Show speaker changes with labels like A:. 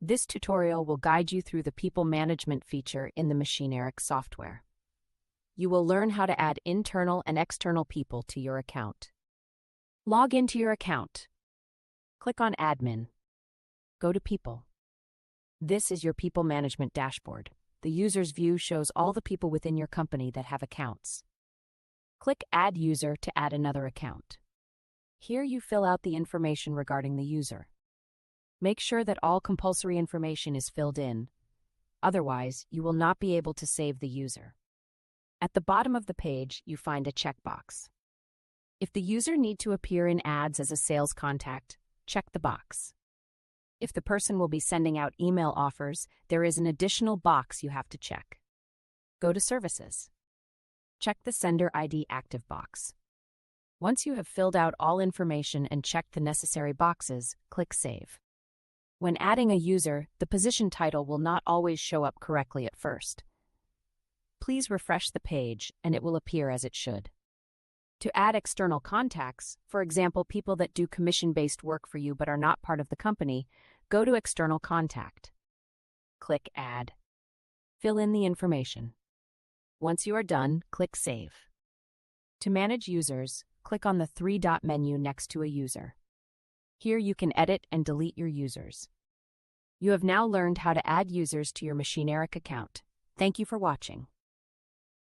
A: This tutorial will guide you through the people management feature in the Machineric software. You will learn how to add internal and external people to your account. Log into your account. Click on Admin. Go to People. This is your people management dashboard. The user's view shows all the people within your company that have accounts. Click Add User to add another account. Here you fill out the information regarding the user. Make sure that all compulsory information is filled in. Otherwise, you will not be able to save the user. At the bottom of the page, you find a checkbox. If the user needs to appear in ads as a sales contact, check the box. If the person will be sending out email offers, there is an additional box you have to check. Go to Services. Check the Sender ID Active box. Once you have filled out all information and checked the necessary boxes, click Save. When adding a user, the position title will not always show up correctly at first. Please refresh the page and it will appear as it should. To add external contacts, for example, people that do commission-based work for you but are not part of the company, go to External Contact. Click Add. Fill in the information. Once you are done, click Save. To manage users, click on the three-dot menu next to a user. Here you can edit and delete your users. You have now learned how to add users to your Machineric account. Thank you for watching.